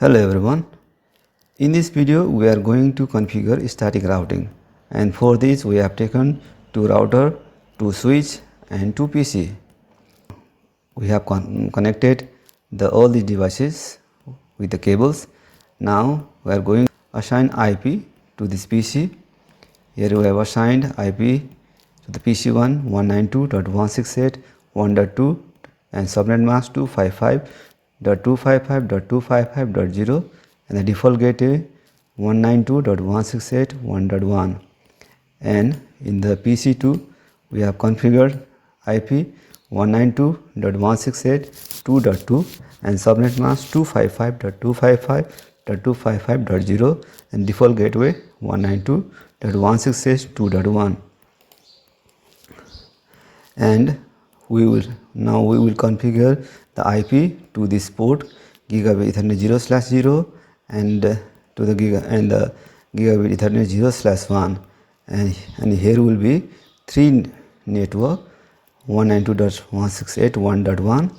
Hello everyone. In this video we are going to configure static routing, and for this we have taken two router, two switch and two PC. We have connected all the devices with the cables. Now we are going to assign IP to this PC. Here we have assigned IP to the PC1 192.168.1.2 and subnet mask 255.255.255.0 and the default gateway 192.168.1.1. And in the PC2 we have configured IP 192.168.2.2 and subnet mask 255.255.255.0 and default gateway 192.168.2.1. and we will configure the IP to this port gigabit Ethernet 0/0 and to the gigabit Ethernet 0/1, and here will be three network 192.168.1.1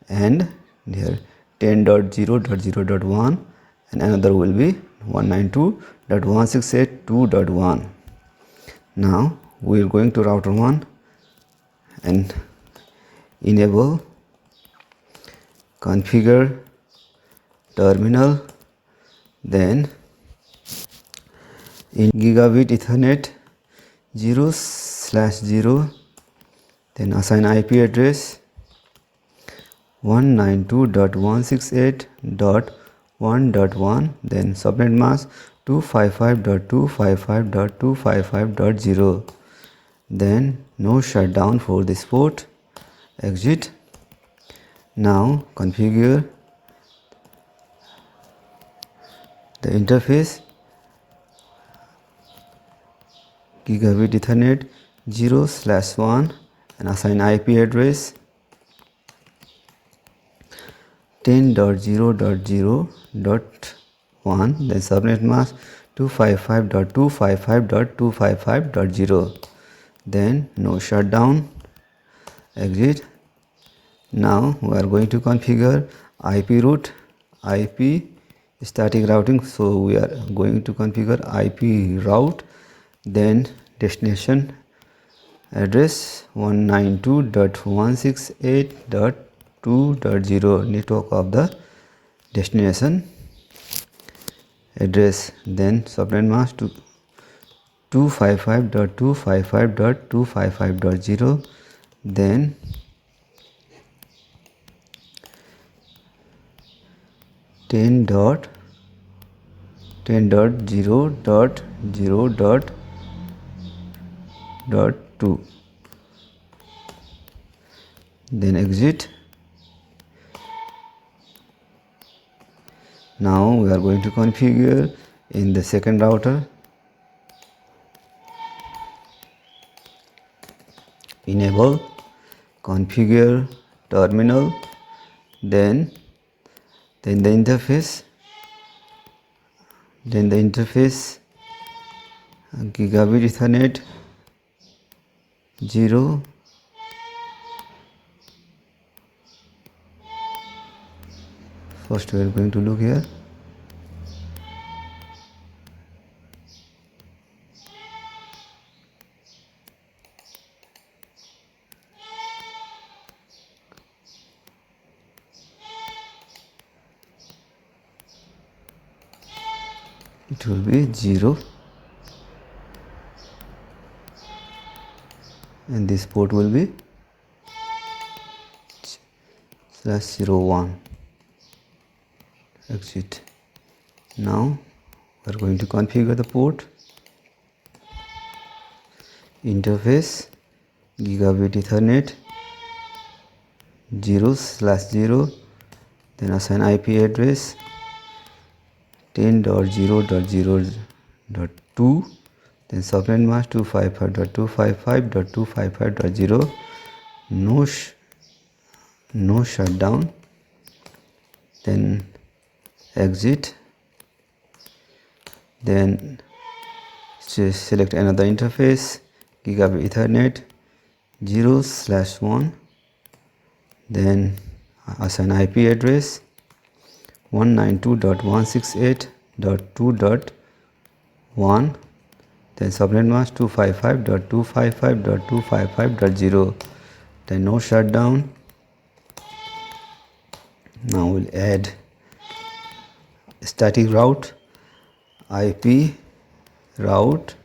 and here 10.0.0.1 and another will be 192.168.2.1. Now we are going to router 1 and enable configure terminal, then in gigabit Ethernet 0/0, then assign IP address 192.168.1.1, then subnet mask 255.255.255.0. then no shutdown for this port. Exit. Now configure the interface gigabit Ethernet 0/1 and assign IP address 10.0.0.1, then subnet mask 255.255.255.0. then no shutdown. Exit. Now we are going to configure IP route, IP static routing. So we are going to configure IP route, then destination address 192.168.2.0, network of the destination address, then subnet mask 255.255.255.0, then 10.0.0.2, then exit. Now we are going to configure in the second router. Enable configure terminal, then the interface gigabit Ethernet 0 first we are going to look here. It will be 0 and this port will be /01. Exit. Now we are going to configure the port. Interface gigabit Ethernet 0/0, then assign IP address 10.0.0.2, then subnet mask 255.255.255.0, no shutdown, then exit. Then select another interface gigabit Ethernet 0/1, then assign IP address 192.168.2.1, then subnet mask 255.255.255.0, then no shutdown. Now we'll add static route, IP route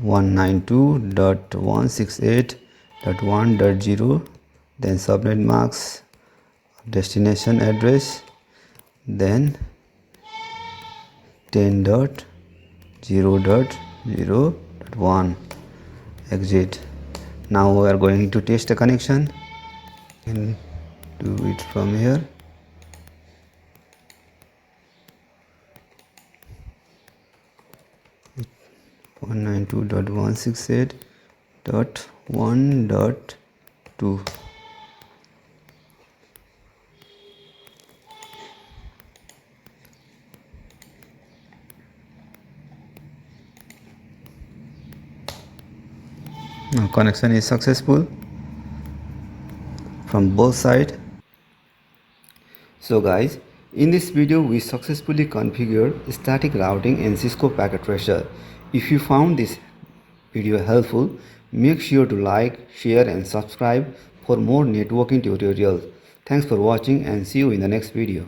192.168.1.0, then subnet mask destination address, then 10.0.0.1 exit. Now we are going to test the connection and do it from here. One 192.168.1.2. Now connection is successful from both sides. So guys, in this video we successfully configured static routing in Cisco Packet Tracer. If you found this video helpful, make sure to like, share and subscribe for more networking tutorials. Thanks for watching and see you in the next video.